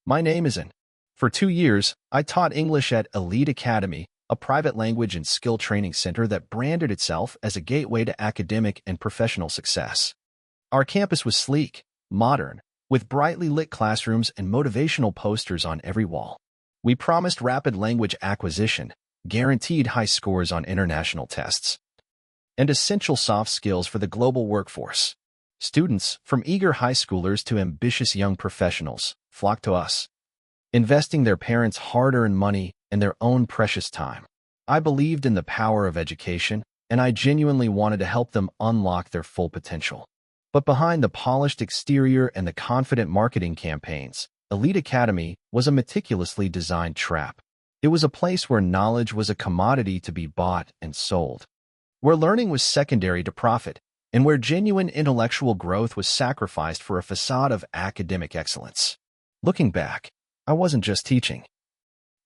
My name is An. For 2 years, I taught English at Elite Academy, a private language and skill training center that branded itself as a gateway to academic and professional success. Our campus was sleek, modern, with brightly lit classrooms and motivational posters on every wall. We promised rapid language acquisition, guaranteed high scores on international tests, and essential soft skills for the global workforce. Students, from eager high schoolers to ambitious young professionals, flocked to us, investing their parents' hard-earned money and their own precious time. I believed in the power of education, and I genuinely wanted to help them unlock their full potential. But behind the polished exterior and the confident marketing campaigns, Elite Academy was a meticulously designed trap. It was a place where knowledge was a commodity to be bought and sold, where learning was secondary to profit, and where genuine intellectual growth was sacrificed for a facade of academic excellence. Looking back, I wasn't just teaching.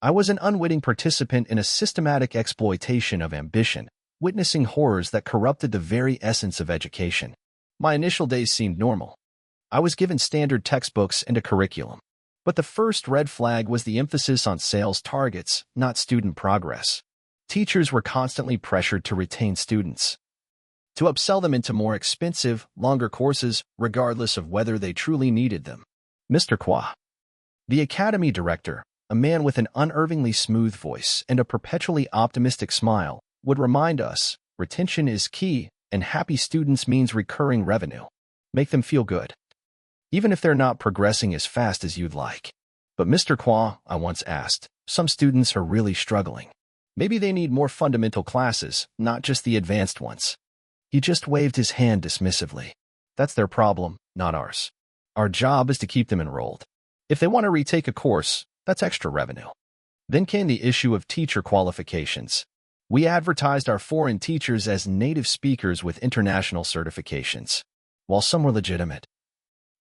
I was an unwitting participant in a systematic exploitation of ambition, witnessing horrors that corrupted the very essence of education. My initial days seemed normal. I was given standard textbooks and a curriculum. But the first red flag was the emphasis on sales targets, not student progress. Teachers were constantly pressured to retain students, to upsell them into more expensive, longer courses, regardless of whether they truly needed them. Mr. Qua, the academy director, a man with an unervingly smooth voice and a perpetually optimistic smile, would remind us, retention is key, and happy students means recurring revenue. Make them feel good, even if they're not progressing as fast as you'd like. But Mr. Qua, I once asked, some students are really struggling. Maybe they need more fundamental classes, not just the advanced ones. He just waved his hand dismissively. That's their problem, not ours. Our job is to keep them enrolled. If they want to retake a course, that's extra revenue. Then came the issue of teacher qualifications. We advertised our foreign teachers as native speakers with international certifications. While some were legitimate,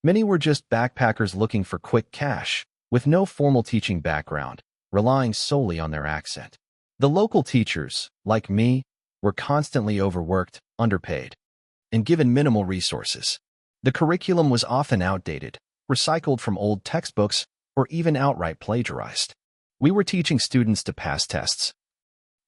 many were just backpackers looking for quick cash, with no formal teaching background, relying solely on their accent. The local teachers, like me, were constantly overworked, underpaid, and given minimal resources. The curriculum was often outdated, recycled from old textbooks, or even outright plagiarized. We were teaching students to pass tests,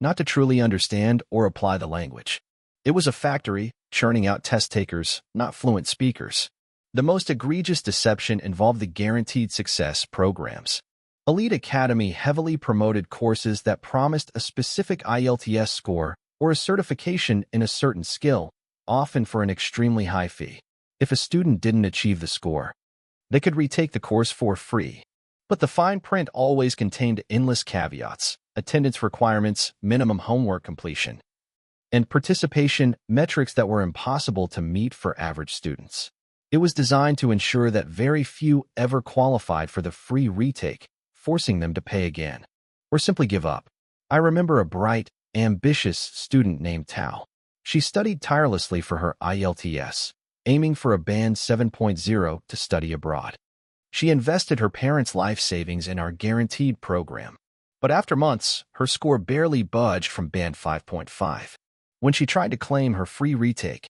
not to truly understand or apply the language. It was a factory, churning out test takers, not fluent speakers. The most egregious deception involved the guaranteed success programs. Elite Academy heavily promoted courses that promised a specific IELTS score or a certification in a certain skill, often for an extremely high fee. If a student didn't achieve the score, they could retake the course for free. But the fine print always contained endless caveats, attendance requirements, minimum homework completion, and participation metrics that were impossible to meet for average students. It was designed to ensure that very few ever qualified for the free retake, forcing them to pay again, or simply give up. I remember a bright, ambitious student named Tao. She studied tirelessly for her IELTS, aiming for a band 7.0 to study abroad. She invested her parents' life savings in our guaranteed program. But after months, her score barely budged from band 5.5. When she tried to claim her free retake,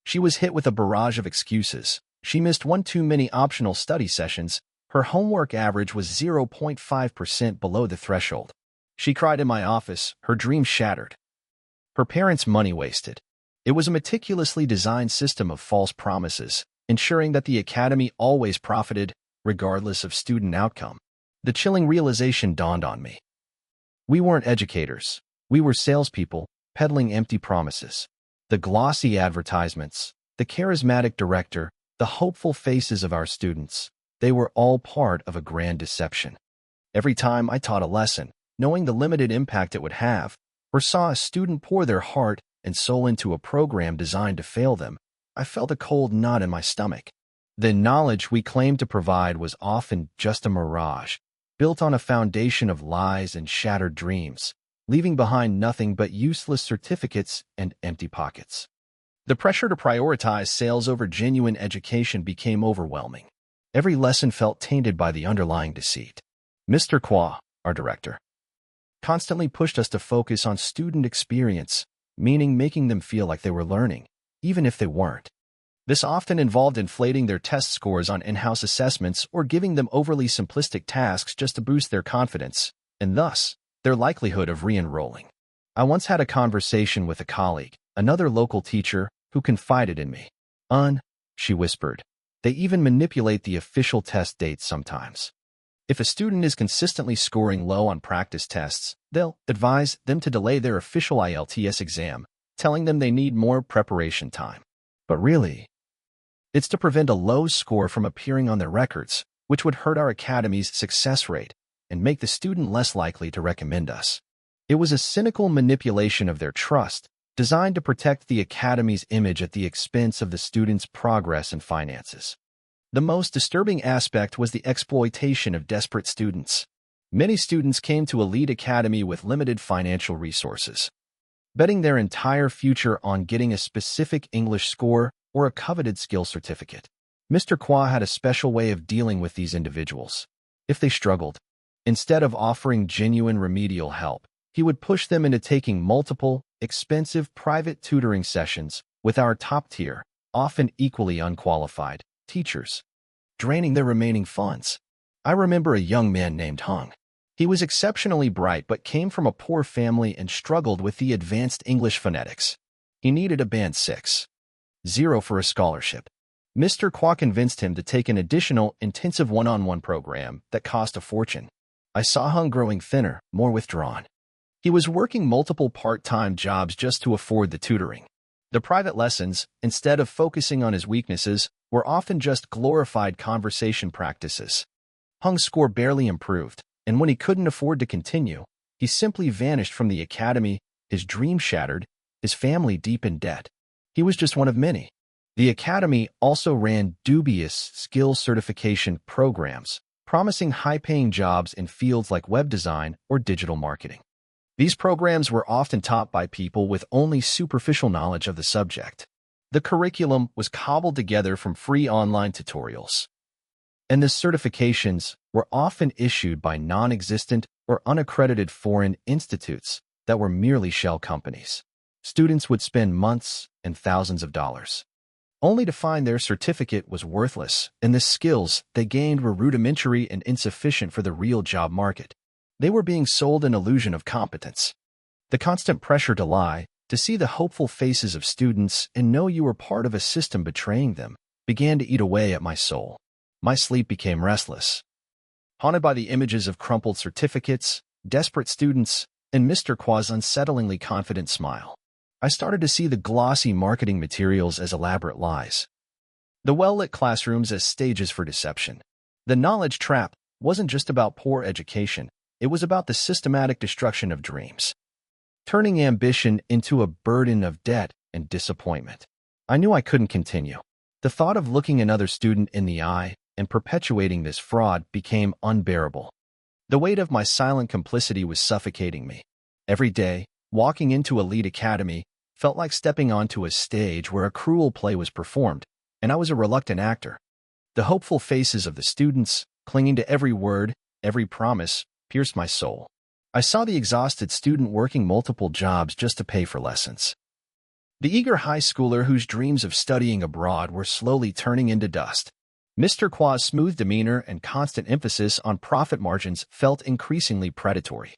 she was hit with a barrage of excuses. She missed one too many optional study sessions. Her homework average was 0.5% below the threshold. She cried in my office, her dreams shattered, her parents' money wasted. It was a meticulously designed system of false promises, ensuring that the academy always profited, regardless of student outcome. The chilling realization dawned on me. We weren't educators. We were salespeople, peddling empty promises. The glossy advertisements, the charismatic director, the hopeful faces of our students, they were all part of a grand deception. Every time I taught a lesson, knowing the limited impact it would have, or saw a student pour their heart and soul into a program designed to fail them, I felt a cold knot in my stomach. The knowledge we claimed to provide was often just a mirage, built on a foundation of lies and shattered dreams, leaving behind nothing but useless certificates and empty pockets. The pressure to prioritize sales over genuine education became overwhelming. Every lesson felt tainted by the underlying deceit. Mr. Qua, our director, constantly pushed us to focus on student experience, meaning making them feel like they were learning, even if they weren't. This often involved inflating their test scores on in-house assessments or giving them overly simplistic tasks just to boost their confidence, and thus, their likelihood of re-enrolling. I once had a conversation with a colleague, another local teacher, who confided in me. She whispered, they even manipulate the official test dates sometimes. If a student is consistently scoring low on practice tests, they'll advise them to delay their official IELTS exam, telling them they need more preparation time. But really, it's to prevent a low score from appearing on their records, which would hurt our academy's success rate and make the student less likely to recommend us. It was a cynical manipulation of their trust, designed to protect the academy's image at the expense of the student's progress and finances. The most disturbing aspect was the exploitation of desperate students. Many students came to Elite Academy with limited financial resources, betting their entire future on getting a specific English score or a coveted skill certificate. Mr. Kwa had a special way of dealing with these individuals. If they struggled, instead of offering genuine remedial help, he would push them into taking multiple, expensive private tutoring sessions with our top-tier, often equally unqualified, teachers, draining their remaining funds. I remember a young man named Hung. He was exceptionally bright but came from a poor family and struggled with the advanced English phonetics. He needed a band 6.0 for a scholarship. Mr. Kwa convinced him to take an additional intensive one-on-one program that cost a fortune. I saw Hung growing thinner, more withdrawn. He was working multiple part-time jobs just to afford the tutoring. The private lessons, instead of focusing on his weaknesses, were often just glorified conversation practices. Hung's score barely improved, and when he couldn't afford to continue, he simply vanished from the academy, his dream shattered, his family deep in debt. He was just one of many. The academy also ran dubious skill certification programs, promising high-paying jobs in fields like web design or digital marketing. These programs were often taught by people with only superficial knowledge of the subject. The curriculum was cobbled together from free online tutorials, and the certifications were often issued by non-existent or unaccredited foreign institutes that were merely shell companies. Students would spend months and thousands of dollars, only to find their certificate was worthless and the skills they gained were rudimentary and insufficient for the real job market. They were being sold an illusion of competence. The constant pressure to lie, to see the hopeful faces of students and know you were part of a system betraying them, began to eat away at my soul. My sleep became restless, haunted by the images of crumpled certificates, desperate students, and Mr. Kwa's unsettlingly confident smile. I started to see the glossy marketing materials as elaborate lies, the well-lit classrooms as stages for deception. The knowledge trap wasn't just about poor education, it was about the systematic destruction of dreams, turning ambition into a burden of debt and disappointment. I knew I couldn't continue. The thought of looking another student in the eye and perpetuating this fraud became unbearable. The weight of my silent complicity was suffocating me. Every day, walking into Elite Academy felt like stepping onto a stage where a cruel play was performed, and I was a reluctant actor. The hopeful faces of the students, clinging to every word, every promise, pierced my soul. I saw the exhausted student working multiple jobs just to pay for lessons. The eager high schooler whose dreams of studying abroad were slowly turning into dust. Mr. Kwa's smooth demeanor and constant emphasis on profit margins felt increasingly predatory.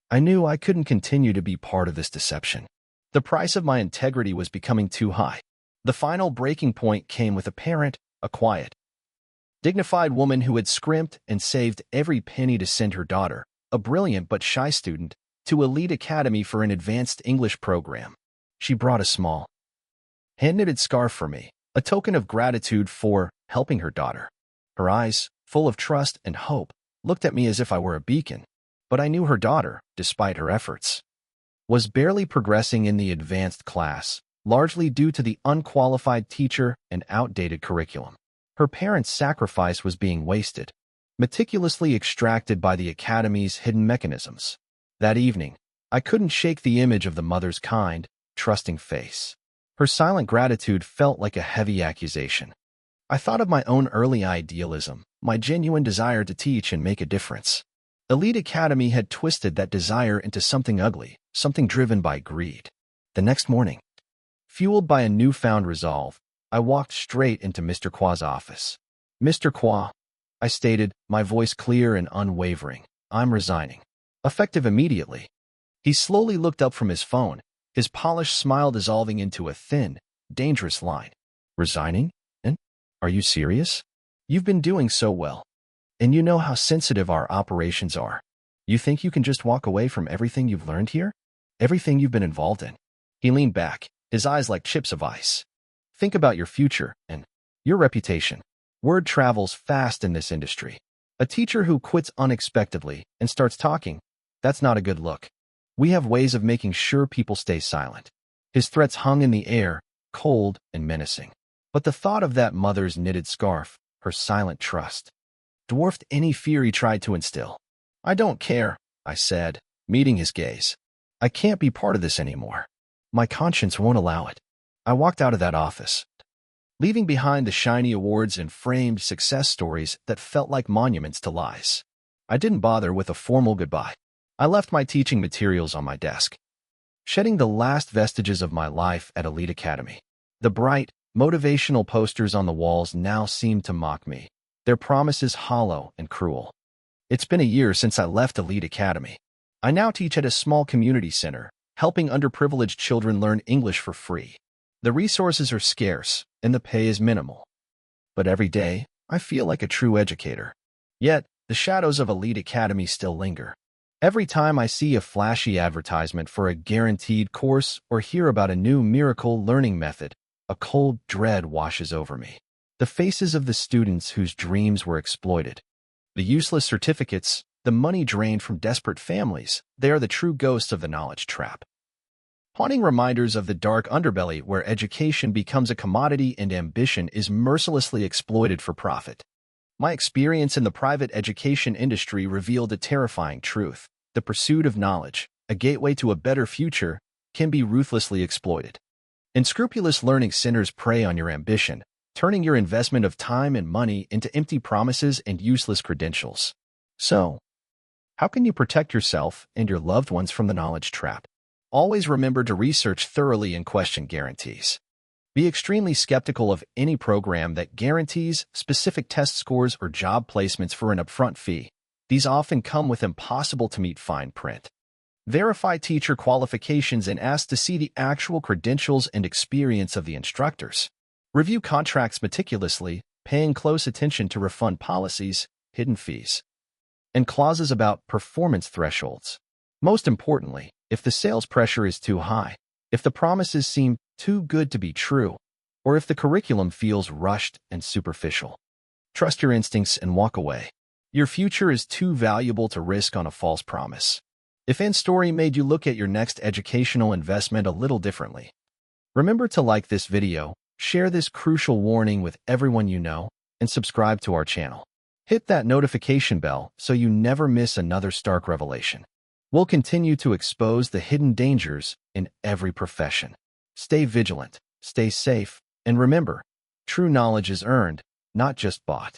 I knew I couldn't continue to be part of this deception. The price of my integrity was becoming too high. The final breaking point came with a parent, a quiet, dignified woman who had scrimped and saved every penny to send her daughter, a brilliant but shy student, to Elite Academy for an advanced English program. She brought a small, hand-knitted scarf for me, a token of gratitude for helping her daughter. Her eyes, full of trust and hope, looked at me as if I were a beacon. But I knew her daughter, despite her efforts, was barely progressing in the advanced class, largely due to the unqualified teacher and outdated curriculum. Her parents' sacrifice was being wasted, meticulously extracted by the academy's hidden mechanisms. That evening, I couldn't shake the image of the mother's kind, trusting face. Her silent gratitude felt like a heavy accusation. I thought of my own early idealism, my genuine desire to teach and make a difference. Elite Academy had twisted that desire into something ugly, something driven by greed. The next morning, fueled by a newfound resolve, I walked straight into Mr. Qua's office. "Mr. Qua," I stated, my voice clear and unwavering, "I'm resigning. Effective immediately." He slowly looked up from his phone, his polished smile dissolving into a thin, dangerous line. "Resigning? And are you serious? You've been doing so well. And you know how sensitive our operations are. You think you can just walk away from everything you've learned here? Everything you've been involved in?" He leaned back, his eyes like chips of ice. "Think about your future and your reputation. Word travels fast in this industry. A teacher who quits unexpectedly and starts talking, that's not a good look. We have ways of making sure people stay silent." His threats hung in the air, cold and menacing. But the thought of that mother's knitted scarf, her silent trust, dwarfed any fear he tried to instill. "I don't care," I said, meeting his gaze. "I can't be part of this anymore. My conscience won't allow it." I walked out of that office, leaving behind the shiny awards and framed success stories that felt like monuments to lies. I didn't bother with a formal goodbye. I left my teaching materials on my desk, shedding the last vestiges of my life at Elite Academy. The bright, motivational posters on the walls now seemed to mock me, their promises hollow and cruel. It's been a year since I left Elite Academy. I now teach at a small community center, helping underprivileged children learn English for free. The resources are scarce, and the pay is minimal. But every day, I feel like a true educator. Yet, the shadows of Elite Academy still linger. Every time I see a flashy advertisement for a guaranteed course or hear about a new miracle learning method, a cold dread washes over me. The faces of the students whose dreams were exploited, the useless certificates, the money drained from desperate families, they are the true ghosts of the knowledge trap. Haunting reminders of the dark underbelly where education becomes a commodity and ambition is mercilessly exploited for profit. My experience in the private education industry revealed a terrifying truth. The pursuit of knowledge, a gateway to a better future, can be ruthlessly exploited. Unscrupulous learning centers prey on your ambition, turning your investment of time and money into empty promises and useless credentials. So, how can you protect yourself and your loved ones from the knowledge trap? Always remember to research thoroughly and question guarantees. Be extremely skeptical of any program that guarantees specific test scores or job placements for an upfront fee. These often come with impossible-to-meet fine print. Verify teacher qualifications and ask to see the actual credentials and experience of the instructors. Review contracts meticulously, paying close attention to refund policies, hidden fees, and clauses about performance thresholds. Most importantly, if the sales pressure is too high, if the promises seem too good to be true, or if the curriculum feels rushed and superficial, trust your instincts and walk away. Your future is too valuable to risk on a false promise. If InStory made you look at your next educational investment a little differently, remember to like this video, share this crucial warning with everyone you know, and subscribe to our channel. Hit that notification bell so you never miss another stark revelation. We'll continue to expose the hidden dangers in every profession. Stay vigilant, stay safe, and remember, true knowledge is earned, not just bought.